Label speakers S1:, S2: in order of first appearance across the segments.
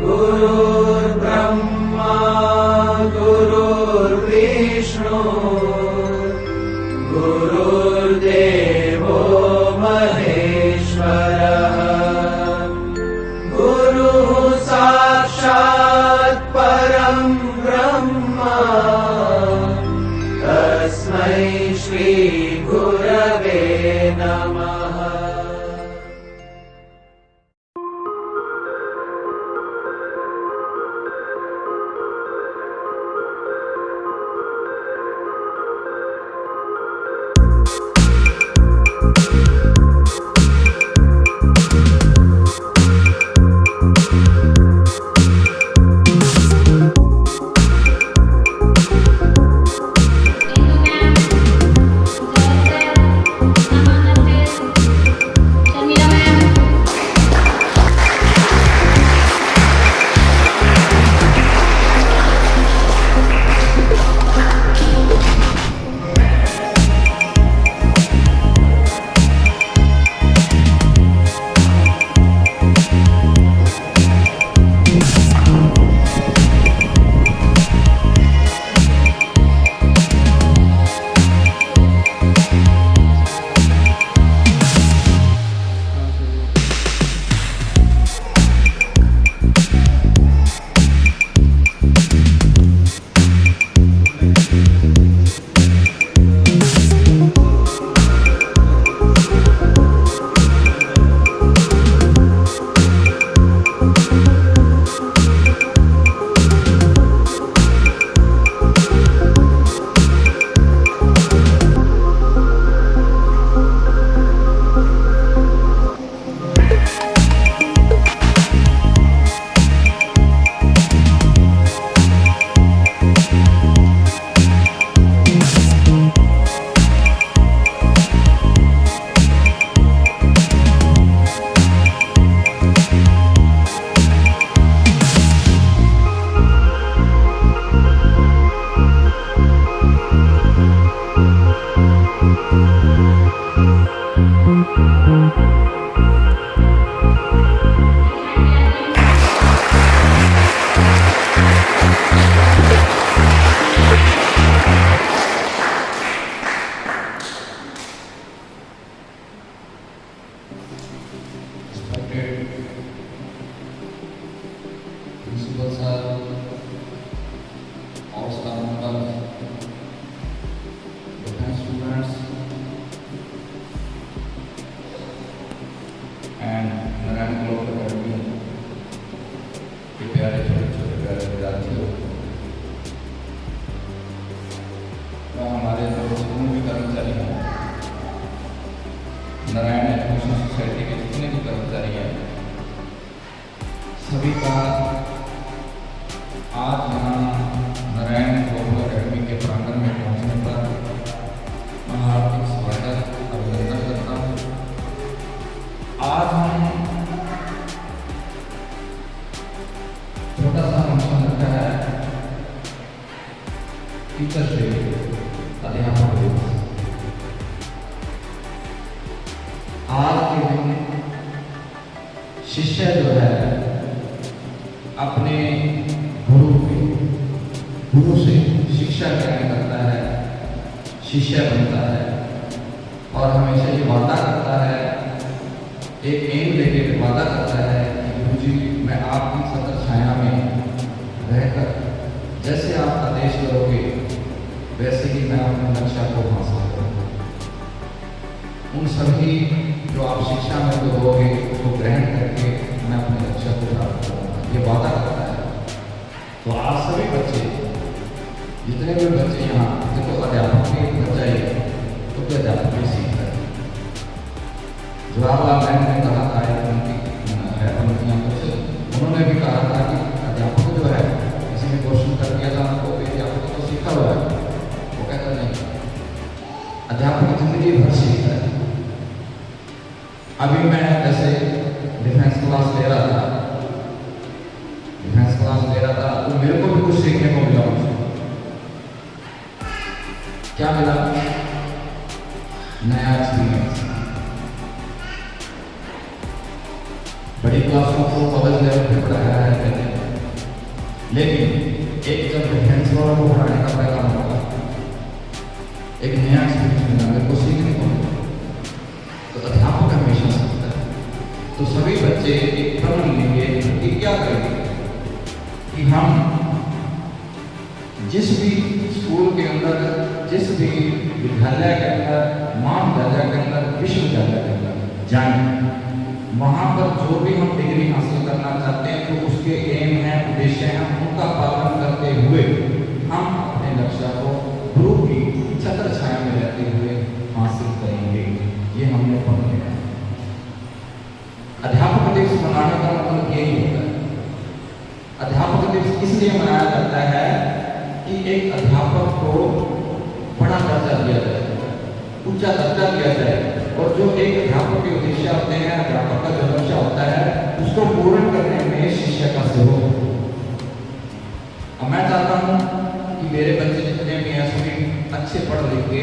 S1: गुरुर्ब्रह्मा गुरुर्विष्णु गुरुर्देवो महेश्वरः गुरुः साक्षात् परं ब्रह्म तस्मै श्री गुरवे नमः।
S2: Principal sir, all staff members, defense students, and Narayan global academy के प्यारे छोटे छोटे प्यारे विद्यार्थियों, वह हमारे जो स्कूल के कर्मचारी हैं, नारायण एजुकेशन सोसाइटी के जितने भी कर्मचारी हैं, सभी का आज यहाँ नारायण ग्लोबल अकेडमी के प्रांगण में पहुँचने पर मैं हार्दिक स्वागत अभिनंदन करता हूँ। आज हम छोटा सा फंक्शन रखा है, टीचर्स डे, अध्यापक दिवस। आज के दिन शिष्य जो है अपने गुरु से शिक्षा ग्रहण करता है, शिष्य बनता है और हमेशा ये वादा करता है, एक एम लेके वादा करता है कि गुरुजी मैं आपकी सतर छाया में रहकर जैसे आप आदेश करोगे वैसे ही मैं अपनी लक्ष्य को हासिल करूँगा। उन सभी जो आप शिक्षा में जो दोगे उसको ग्रहण करके मैं अपने लक्ष्य को प्राप्त करूँगा, ये वादा करता है। तो आप सभी बच्चे, जितने भी बच्चे यहाँ देखो, अध्यापक के बच्चा ही तो अध्यापक ही सीख रहे हैं। जवाहरलाल नेहरू ने कहा था उन्होंने भी कहा था कि अध्यापक जो है, किसी ने क्वेश्चन कर दिया था उनको, अध्यापक तो सीखा हुआ है, वो कहता नहीं, अध्यापक जिंदगी भर सीखता है। अभी मैं जैसे डिफेंस क्लास ले रहा था तो मेरे को भी कुछ सीखने को मिला उससे। क्या मिला? नया एक्सपीरियंस। बड़ी क्लासों को कॉलेज लेवल पे पढ़ाया है, कि हम जिस भी स्कूल के अंदर, जिस भी विद्यालय के अंदर, महाविद्यालय के अंदर, विश्वविद्यालय के अंदर जाएं, वहाँ पर जो भी हम डिग्री हासिल करना चाहते हैं, तो उसके एम हैं, उद्देश्य हैं, उनका पालन करते हुए हम अपने लक्ष्य को गुरु की छत्र छाया में रहते हुए हासिल करेंगे। ये हमने पढ़ लिया। अध्यापक दिवस मनाने का मतलब यही होता है। अध्यापक दिवस इसलिए मनाया जाता है कि एक अध्यापक को बड़ा दर्जा दिया जाए, ऊंचा दर्जा दिया जाए, और जो एक अध्यापक के उद्देश्य होते हैं, अध्यापक का जो लक्ष्य होता है, उसको पूर्ण करने में शिष्य का सहयोग। अब मैं चाहता हूँ कि मेरे बच्चे जितने भी हैं सभी अच्छे पढ़ लिख के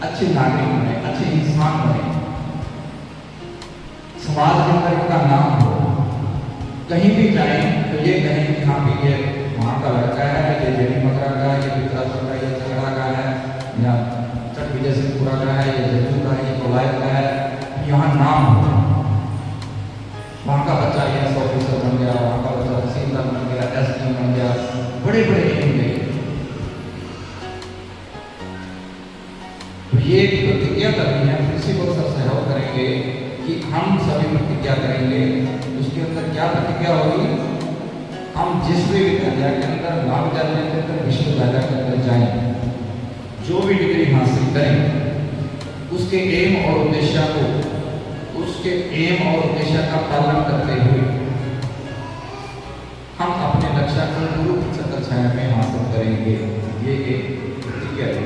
S2: अच्छे नागरिक बने, अच्छे इंसान बने, समाज के अंदर इनका नाम हो, कहीं भी जाएं तो ये कहें कि हाँ भी ये वहाँ का लड़का है, ये जेडी मकरा का है, ये विकासपुर का, ये झगड़ा का है, या चट विजय सिंहपुरा का है, ये जयपुर का है, ये कोलायत का है, यहाँ नाम हो। वहाँ का बच्चा IAS ऑफिसर बन गया, वहाँ का बच्चा तहसीलदार बन गया, SDM बन गया, बड़े बड़े एम गए। तो ये प्रतिज्ञा करनी है, प्रिंसिपल सर सहयोग करेंगे कि हम सभी प्रतिज्ञा करेंगे। उसके अंदर क्या प्रतिज्ञा होगी? हम जिस भी विद्यालय के अंदर, महाविद्यालय के अंदर, विश्वविद्यालय के अंदर जाएं, जो भी डिग्री हासिल करें, उसके एम और उद्देश्य को, उसके एम और उद्देश्य का पालन करते हुए हम अपने लक्ष्य को गुरु की छत्र छाया में हासिल करेंगे। ये एक प्रतिज्ञा है।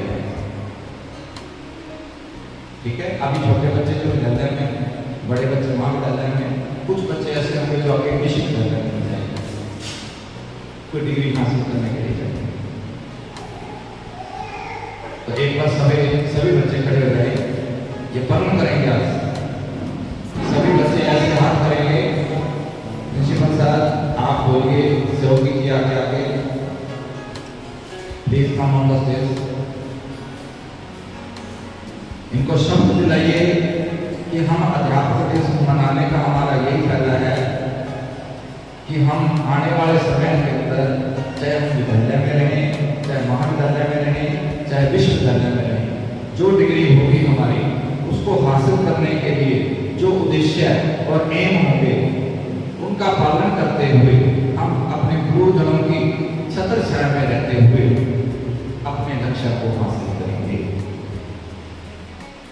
S2: ठीक है। अभी छोटे बच्चे जो विद्यालय में, बड़े बच्चे महाविद्यालय में, कुछ बच्चे ऐसे होंगे जो आगे विश्वविद्यालय में जाएंगे कोई डिग्री हासिल करने के लिए जाएंगे। तो एक बार सभी बच्चे खड़े हो जाए, ये पर्व करेंगे। आज सभी बच्चे ऐसे हाथ करेंगे। प्रिंसिपल सर आप बोलिए, सहयोगी जी आगे आगे please come on the stage. इनको शब्द दिलाइए कि हम अध्यापक दिवस मनाने का हमारा यही फायदा है कि हम आने वाले समय के अंदर, चाहे हम विद्यालय में रहें, चाहे महाविद्यालय में रहें, चाहे विश्वविद्यालय में रहें, जो डिग्री होगी हमारी, उसको हासिल करने के लिए जो उद्देश्य और एम होंगे, उनका पालन करते हुए हम अपने गुरुजनों की छत्र छाया में रहते हुए अपने लक्ष्य को हासिल करेंगे।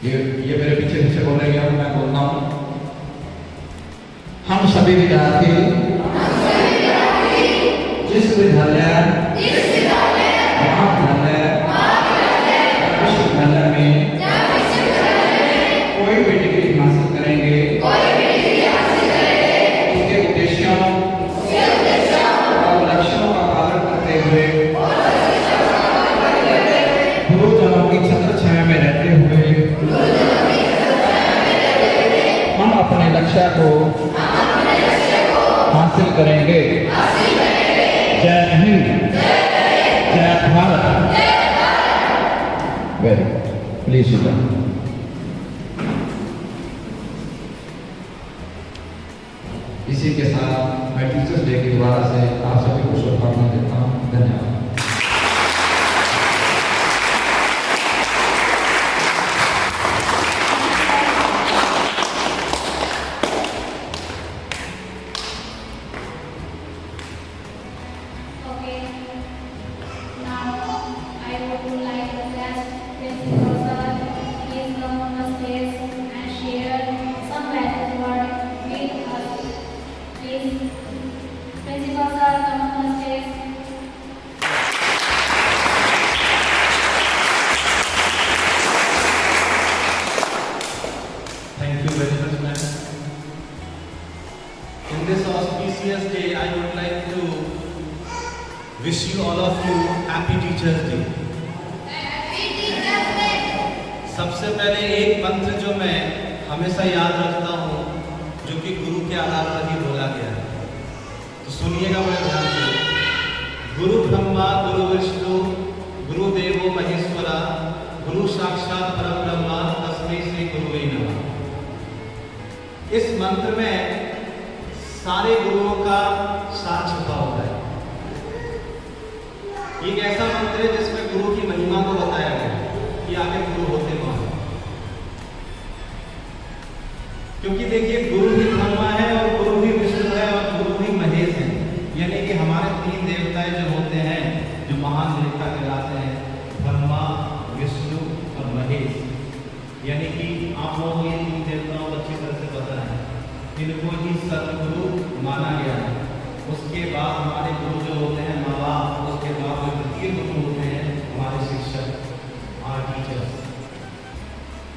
S2: ये मेरे पीछे पीछे बोल रहे हैं, मैं बोलता हूँ। हम सभी विद्यार्थी जिस विद्यालय, महाविद्यालय, विश्वविद्यालय में कोई भी डिग्री हासिल करेंगे, उसके उद्देश्यों और लक्ष्यों का पालन करते हुए, गुरुजनों की छत्र छाया में रहते हुए हम अपने लक्ष्य को हासिल करेंगे। जय हिंद, जय Bharat. Very good, please sit down. इसी के साथ मैं टीचर्स डे के द्वारा से आप सभी को शुभकामनाएं देता हूँ। धन्यवाद।
S3: Wish you all of you happy Teachers Day. सबसे पहले एक मंत्र जो मैं हमेशा याद रखता हूँ, जो कि गुरु के आधार पर ही बोला गया है, तो सुनिएगा बड़े ध्यान से। गुरु ब्रह्मा गुरु विष्णु गुरु देवो महेश्वरा गुरु साक्षात परम ब्रह्मा तस्मै श्री गुरुवे नमः। इस मंत्र में सारे गुरुओं का साथ छुपा होता है। ये एक ऐसा मंत्र है जिसमें गुरु की महिमा को बताया गया कि आगे गुरु होते कौन है। क्योंकि देखिए गुरु ही ब्रह्मा है और गुरु ही विष्णु है और गुरु ही महेश है, यानी कि हमारे तीन देवताएं जो होते हैं, जो महान देवता कहलाते हैं, ब्रह्मा, विष्णु और महेश। यानी कि आप लोगों को ये तीन देवताओं को अच्छी तरह से पता है, इनको ही सदगुरु माना गया है। उसके बाद हमारे गुरु जो होते हैं माँ बाप, उसके बाद जो द्वितीय गुरु होते हैं हमारे शिक्षक, our teachers.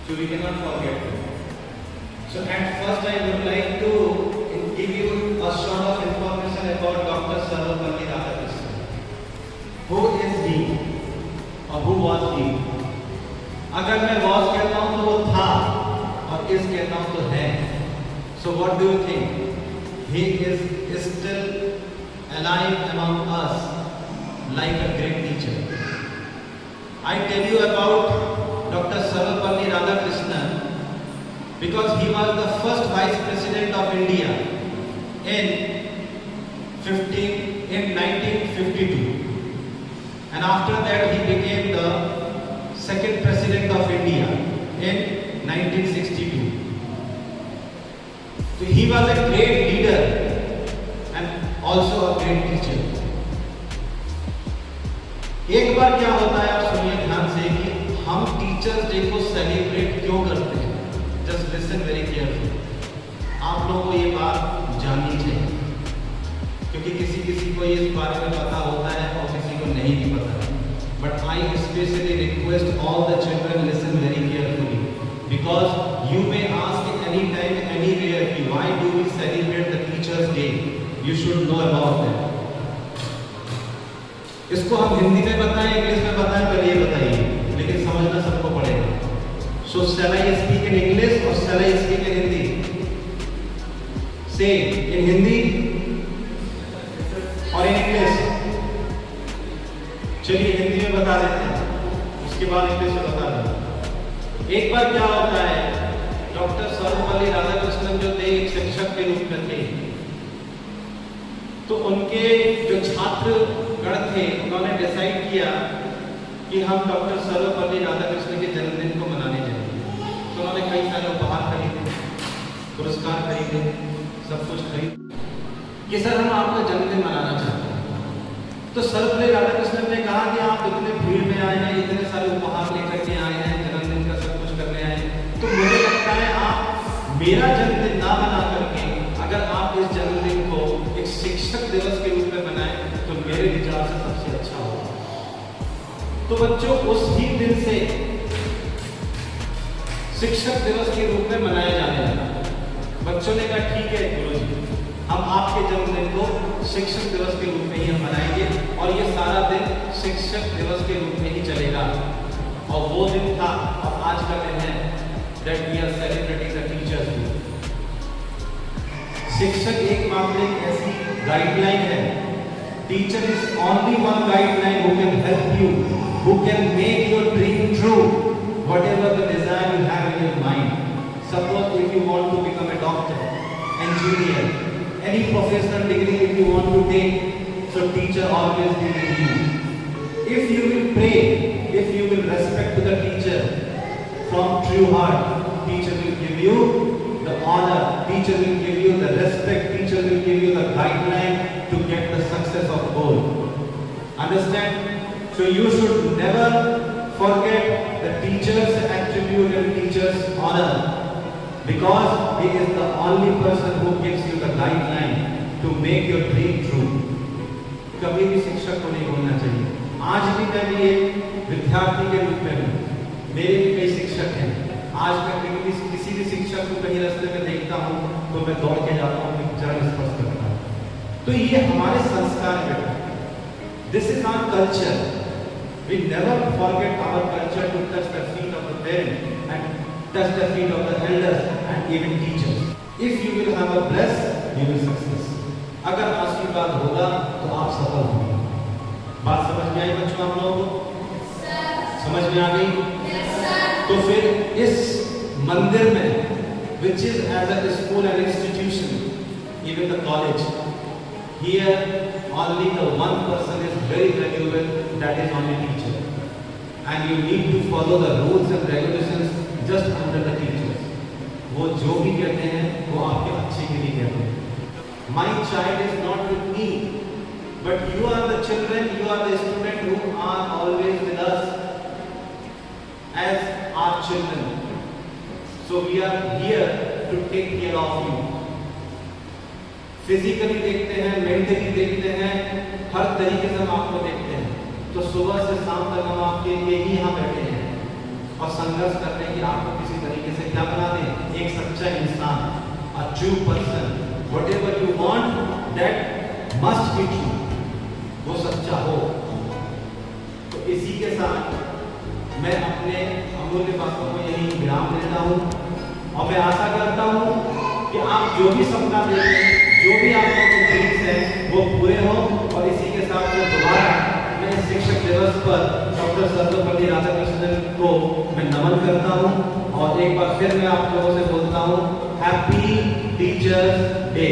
S3: So we cannot forget them. So at first I would like to give you a sort of information about Dr. Sarvapalli Radhakrishnan. Who is he or who was he? अगर मैं was कहता हूँ तो वो था और is कहता हूँ तो है। So what do you think? He is still alive among us like a great teacher. I tell you about Dr. Sarvapalli Radhakrishnan because he was the first Vice President of India in 1952, and after that he became the second President of India in 1962. So he was a great leader and also a great teacher. एक बार क्या होता है, आप सुनिए ध्यान से कि हम टीचर्स डे को सेलिब्रेट क्यों करते हैं। Just listen very carefully. आप लोगों को ये बात जाननी चाहिए, क्योंकि किसी किसी को इस बारे में पता होता है और किसी को नहीं भी पता। But I specially request all the children listen very carefully, because you may ask any time anywhere कि why do we celebrate the teachers day. You should know about that. इसको हम हिंदी में बताएं, इंग्लिश में बताएं, पहले ये बताइए, लेकिन समझना सबको पड़ेगा। सो शैल आई स्पीक इन इंग्लिश और शैल आई स्पीक इन हिंदी? से इन हिंदी और इन इंग्लिश। चलिए हिंदी में बता देते हैं, उसके बाद इंग्लिश में बता दें। एक बार क्या होता है, डॉक्टर सर्वपल्ली राधाकृष्णन जो थे एक शिक्षक के रूप में थे, तो उनके जो छात्र गण थे उन्होंने डिसाइड किया कि हम डॉक्टर सर्वपल्ली राधाकृष्णन के जन्मदिन को मनाने जाएंगे। तो उन्होंने कई सारे उपहार खरीदे, पुरस्कार खरीदे, सब कुछ खरीदे कि सर हम आपका जन्मदिन मनाना चाहते हैं। तो सर्वपल्ली राधाकृष्णन ने कहा कि आप इतने भीड़ में आए हैं, इतने सारे उपहार लेकर के आए हैं, जन्मदिन का सब कुछ करने आए हैं, तो मुझे लगता है आप मेरा जन्मदिन ना मना करके अगर आप इस जन्मदिन को एक शिक्षक दिवस के रूप में बनाएं तो मेरे विचार से सबसे अच्छा होगा। तो बच्चों उस ही दिन से शिक्षक दिवस के रूप में मनाया जाने लगा। बच्चों ने कहा ठीक है गुरुजी, हम आपके जन्मदिन को शिक्षक दिवस के रूप में ही हम मनाएंगे और ये सारा दिन शिक्षक दिवस के रूप में ही चलेगा। और वो दिन था और आज का दिन है that we are celebrating the teachers day। शिक्षक एकमात्र एक ऐसी गाइडलाइन है, teacher is only one guideline who can help you, who can make your dream true, whatever the desire you have in your mind. Suppose if you want to become a doctor, engineer, any professional degree if you want to take, so teacher always be with you। If you will pray, if you will respect to the teacher from true heart, teacher will give you the honor, teacher will give you the respect, teacher will give you the guideline to get the success of goal। Understand? So you should never forget the teacher's attribute and teacher's honor, because he is the only person who gives you the guideline to make your dream true। कभी भी शिक्षक को नहीं भूलना चाहिए। आज भी मैं भी एक विद्यार्थी के रूप में हूँ, मेरे भी कई शिक्षक हैं। आज मैं किसी भी शिक्षक को कहीं रास्ते में देखता हूँ तो मैं दौड़ के जाता हूँ, चरण स्पर्श करता हूँ। तो ये हमारे संस्कार बेटा, this is our culture. We never forget our culture to touch the feet of the parent and touch the feet of the elders and even teachers. If you will have a bless, you will success. अगर आशीर्वाद होगा तो आप सफल होंगे। बात समझ में आई बच्चों आप लोगों को? समझ में आ गई? तो फिर इस मंदिर में, which is as a school and institution, even the college, Here, only the one person is very valuable, that is only teacher. And you need to follow the rules and regulations just under the teachers. वो जो भी कहते हैं वो आपके अच्छे के लिए कहते हैं. My child is not with me, but you are the children, you are the student who are always with us as our children. So we are here to take care of you. Physically देखते हैं, mentally देखते हैं, हर तरीके से हम आपको देखते हैं. तो सुबह से शाम तक हम आपके लिए ही यहाँ बैठे हैं और संघर्ष कर रहे हैं कि आपको किसी तरीके से क्या बना दें, एक सच्चा इंसान, a true person. Whatever you want, that must be true. वो सच्चा हो. तो इसी के साथ मैं अपने अमूल्य बातों को यही विराम देता हूँ और मैं आशा करता हूँ कि आप जो भी सपना देख रहे हैं, जो भी आपको ड्रीम्स है, वो पूरे हो. और इसी के साथ में दोबारा मैं शिक्षक दिवस पर डॉक्टर सर्वपल्ली राधाकृष्णन को मैं नमन करता हूँ और एक बार फिर मैं आप लोगों से बोलता हूँ हैप्पी टीचर्स डे.